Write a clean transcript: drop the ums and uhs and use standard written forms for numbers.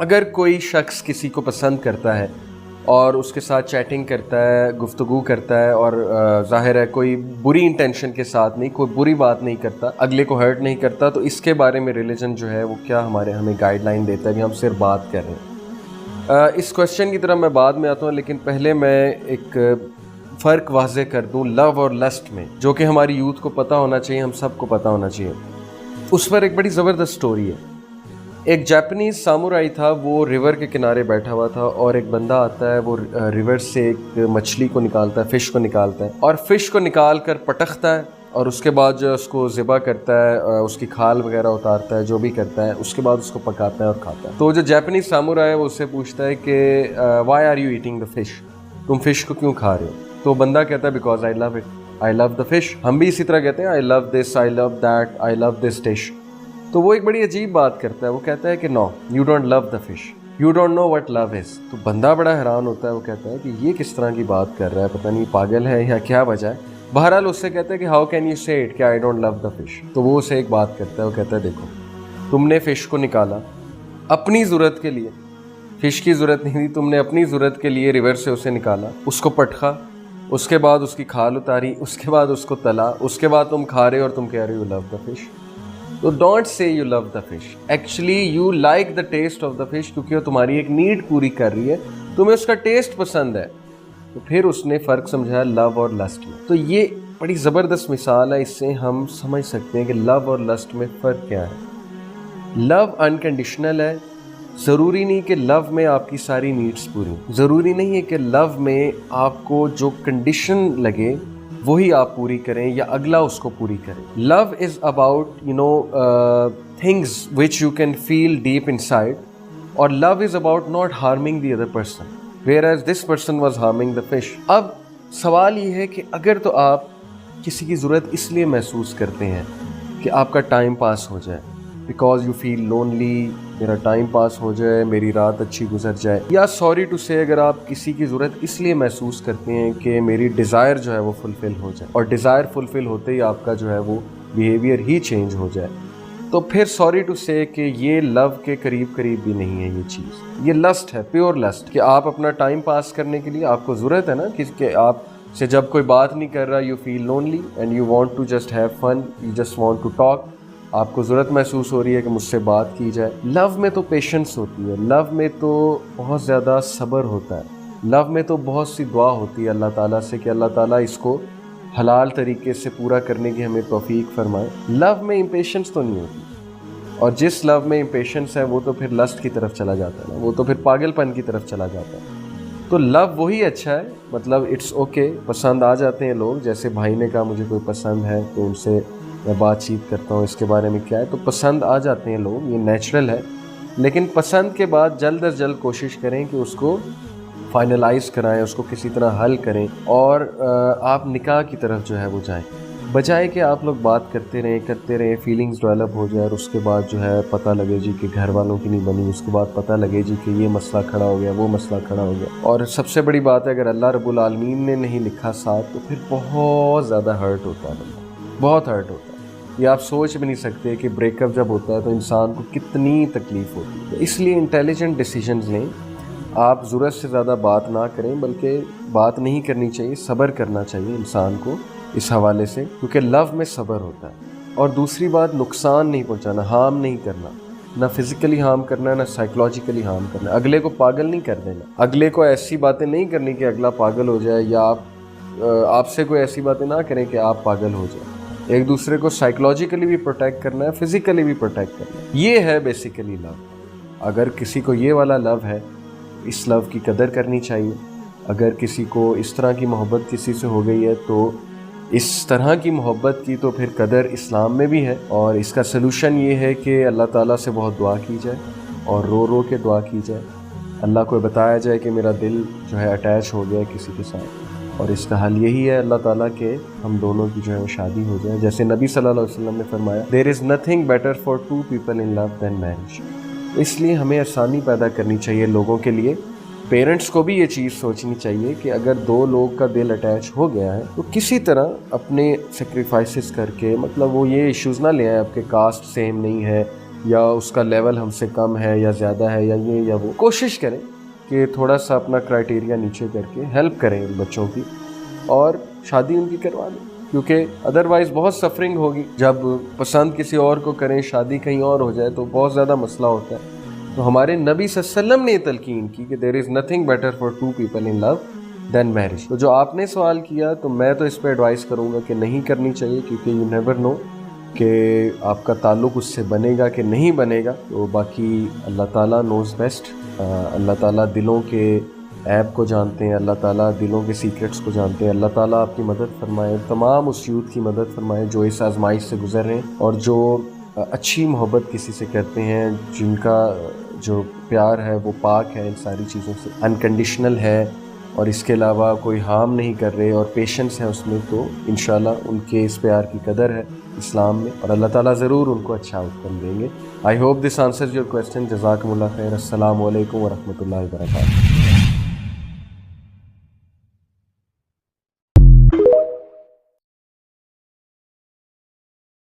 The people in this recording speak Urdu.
اگر کوئی شخص کسی کو پسند کرتا ہے اور اس کے ساتھ چیٹنگ کرتا ہے، گفتگو کرتا ہے اور ظاہر ہے کوئی بری انٹینشن کے ساتھ نہیں، کوئی بری بات نہیں کرتا، اگلے کو ہرٹ نہیں کرتا، تو اس کے بارے میں ریلیجن جو ہے وہ کیا ہمیں گائیڈ لائن دیتا ہے کہ ہم صرف بات کر رہے ہیں۔ اس کوشچن کی طرف میں بعد میں آتا ہوں، لیکن پہلے میں ایک فرق واضح کر دوں لو اور لسٹ میں، جو کہ ہماری یوتھ کو پتہ ہونا چاہیے، ہم سب کو پتہ ہونا چاہیے۔ اس پر ایک بڑی زبردست سٹوری ہے۔ ایک جاپنیز سامورائی تھا، وہ ریور کے کنارے بیٹھا ہوا تھا، اور ایک بندہ آتا ہے، وہ ریور سے ایک مچھلی کو نکالتا ہے، فش کو نکالتا ہے، اور فش کو نکال کر پٹختا ہے، اور اس کے بعد جو اس کو ذبح کرتا ہے، اس کی کھال وغیرہ اتارتا ہے، جو بھی کرتا ہے، اس کے بعد اس کو پکاتا ہے اور کھاتا ہے۔ تو جو جاپنیز سامورائی ہے وہ اس سے پوچھتا ہے کہ why are you eating the fish, تم فش کو کیوں کھا رہے ہو؟ تو بندہ کہتا ہے because I love it, I love the fish. ہم بھی اسی طرح کہتے ہیں آئی لو دس، آئی لو that, I love this dish. تو وہ ایک بڑی عجیب بات کرتا ہے، وہ کہتا ہے کہ no you don't love the fish, you don't know what love is. تو بندہ بڑا حیران ہوتا ہے، وہ کہتا ہے کہ یہ کس طرح کی بات کر رہا ہے، پتہ نہیں پاگل ہے یا کیا وجہ ہے۔ بہرحال اس سے کہتا ہے کہ ہاؤ کین یو سے اٹ کہ I don't love the fish. تو وہ اسے ایک بات کرتا ہے، وہ کہتا ہے دیکھو تم نے فش کو نکالا اپنی ضرورت کے لیے، فش کی ضرورت نہیں تھی، تم نے اپنی ضرورت کے لیے ریور سے اسے نکالا، اس کو پٹخا، اس کے بعد اس کی کھال اتاری، اس کے بعد اس کو تلا، اس کے بعد تم کھا رہے ہو اور تم کہہ رہے ہو لو دا فش۔ تو don't say you love the fish, actually you like the taste of the fish, کیونکہ وہ تمہاری ایک نیڈ پوری کر رہی ہے، تمہیں اس کا ٹیسٹ پسند ہے۔ تو پھر اس نے فرق سمجھایا لو اور لسٹ میں۔ تو یہ بڑی زبردست مثال ہے، اس سے ہم سمجھ سکتے ہیں کہ لو اور لسٹ میں فرق کیا ہے۔ لو انکنڈیشنل ہے، ضروری نہیں کہ لو میں آپ کی ساری نیڈس پوری، ضروری نہیں ہے کہ لو میں آپ کو جو کنڈیشن لگے وہی آپ پوری کریں یا اگلا اس کو پوری کریں۔ Love is about things which you can feel deep inside, اور love is about not harming the other person whereas this person was harming the fish. اب سوال یہ ہے کہ اگر تو آپ کسی کی ضرورت اس لیے محسوس کرتے ہیں کہ آپ کا ٹائم پاس ہو جائے، بیکاز یو فیل لونلی، میرا ٹائم پاس ہو جائے، میری رات اچھی گزر جائے، یا سوری ٹو سے اگر آپ کسی کی ضرورت اس لیے محسوس کرتے ہیں کہ میری ڈیزائر جو ہے وہ فلفل ہو جائے، اور ڈیزائر فلفل ہوتے ہی آپ کا جو ہے وہ بیہیویئر ہی چینج ہو جائے، تو پھر سوری ٹو سے کہ یہ لو کے قریب بھی نہیں ہے یہ چیز، یہ لسٹ ہے، پیور لسٹ، کہ آپ اپنا ٹائم پاس کرنے کے لیے آپ کو ضرورت ہے نا کہ آپ سے جب کوئی بات نہیں کر رہا، you feel lonely and you want to just have fun, you just want to talk, آپ کو ضرورت محسوس ہو رہی ہے کہ مجھ سے بات کی جائے۔ لو میں تو پیشنس ہوتی ہے، لو میں تو بہت زیادہ صبر ہوتا ہے، لو میں تو بہت سی دعا ہوتی ہے اللہ تعالیٰ سے کہ اللہ تعالیٰ اس کو حلال طریقے سے پورا کرنے کی ہمیں توفیق فرمائے۔ لو میں امپیشنس تو نہیں ہوتی، اور جس لو میں امپیشنس ہے وہ تو پھر لسٹ کی طرف چلا جاتا ہے، وہ تو پھر پاگل پن کی طرف چلا جاتا ہے۔ تو لو وہی اچھا ہے، مطلب اٹس اوکے، پسند آ جاتے ہیں لوگ، جیسے بھائی نے کہا مجھے کوئی پسند ہے تو ان سے میں بات چیت کرتا ہوں اس کے بارے میں کیا ہے، تو پسند آ جاتے ہیں لوگ، یہ نیچرل ہے، لیکن پسند کے بعد جلد از جلد کوشش کریں کہ اس کو فائنلائز کرائیں، اس کو کسی طرح حل کریں، اور آپ نکاح کی طرف جو ہے وہ جائیں، بجائے کہ آپ لوگ بات کرتے رہیں، فیلنگز ڈیولپ ہو جائے، اور اس کے بعد جو ہے پتہ لگے جی کہ گھر والوں کی نہیں بنی، اس کے بعد پتہ لگے جی کہ یہ مسئلہ کھڑا ہو گیا، وہ مسئلہ کھڑا ہو گیا، اور سب سے بڑی بات ہے اگر اللہ رب العالمین نے نہیں لکھا ساتھ تو پھر بہت زیادہ ہرٹ ہوتا ہے بندہ، بہت ہرٹ ہوتا ہے۔ یہ آپ سوچ بھی نہیں سکتے کہ بریک اپ جب ہوتا ہے تو انسان کو کتنی تکلیف ہوتی ہے۔ اس لیے انٹیلیجنٹ ڈیسیجنز لیں، آپ ضرورت سے زیادہ بات نہ کریں، بلکہ بات نہیں کرنی چاہیے، صبر کرنا چاہیے انسان کو اس حوالے سے، کیونکہ لو میں صبر ہوتا ہے۔ اور دوسری بات، نقصان نہیں پہنچانا، ہارم نہیں کرنا، نہ فزیکلی ہارم کرنا نہ سائیکولوجیکلی ہارم کرنا، اگلے کو پاگل نہیں کر دینا، اگلے کو ایسی باتیں نہیں کرنی کہ اگلا پاگل ہو جائے، یا آپ سے کوئی ایسی باتیں نہ کریں کہ آپ پاگل ہو جائیں۔ ایک دوسرے کو سائیکولوجیکلی بھی پروٹیکٹ کرنا ہے، فزیکلی بھی پروٹیکٹ کرنا ہے، یہ ہے بیسیکلی لو۔ اگر کسی کو یہ والا لو ہے، اس لو کی قدر کرنی چاہیے۔ اگر کسی کو اس طرح کی محبت کسی سے ہو گئی ہے تو اس طرح کی محبت کی تو پھر قدر اسلام میں بھی ہے، اور اس کا سلوشن یہ ہے کہ اللہ تعالیٰ سے بہت دعا کی جائے، اور رو رو کے دعا کی جائے، اللہ کو بتایا جائے کہ میرا دل جو ہے اٹیچ ہو گیا ہے کسی کے ساتھ، اور اس کا حل یہی ہے اللہ تعالیٰ کہ ہم دونوں کی جو ہے وہ شادی ہو جائے، جیسے نبی صلی اللہ علیہ وسلم نے فرمایا there is nothing better for two people in love than marriage۔ اس لیے ہمیں آسانی پیدا کرنی چاہیے لوگوں کے لیے۔ پیرنٹس کو بھی یہ چیز سوچنی چاہیے کہ اگر دو لوگ کا دل اٹیچ ہو گیا ہے تو کسی طرح اپنے سیکریفائسز کر کے، مطلب وہ یہ ایشوز نہ لے آئیں آپ کے کاسٹ سیم نہیں ہے یا اس کا لیول ہم سے کم ہے یا زیادہ ہے یا یہ یا وہ، کوشش کریں کہ تھوڑا سا اپنا کرائٹیریا نیچے کر کے ہیلپ کریں ان بچوں کی اور شادی ان کی کروا دیں، کیونکہ ادروائز بہت سفرنگ ہوگی جب پسند کسی اور کو کریں، شادی کہیں اور ہو جائے تو بہت زیادہ مسئلہ ہوتا ہے۔ تو ہمارے نبی صلی اللہ علیہ وسلم نے یہ تلقین کی کہ there is nothing better for two people in love than marriage. تو جو آپ نے سوال کیا تو میں تو اس پہ ایڈوائز کروں گا کہ نہیں کرنی چاہیے، کیونکہ یو نیور نو کہ آپ کا تعلق اس سے بنے گا کہ نہیں بنے گا۔ تو باقی اللہ تعالیٰ نوز بیسٹ، اللہ تعالیٰ دلوں کے عیب کو جانتے ہیں، اللہ تعالیٰ دلوں کے سیکرٹس کو جانتے ہیں۔ اللہ تعالیٰ آپ کی مدد فرمائے، تمام اس یوتھ کی مدد فرمائے جو اس آزمائش سے گزر رہے ہیں اور جو اچھی محبت کسی سے کرتے ہیں، جن کا جو پیار ہے وہ پاک ہے ان ساری چیزوں سے، انکنڈیشنل ہے اور اس کے علاوہ کوئی ہارم نہیں کر رہے اور پیشنس ہے اس میں، تو انشاءاللہ ان کے اس پیار کی قدر ہے اسلام میں اور اللہ تعالیٰ ضرور ان کو اچھا آؤٹ کم دیں گے۔ I hope this answers your question. جزاکم اللہ خیر۔ السلام علیکم ورحمۃ اللہ وبرکاتہ۔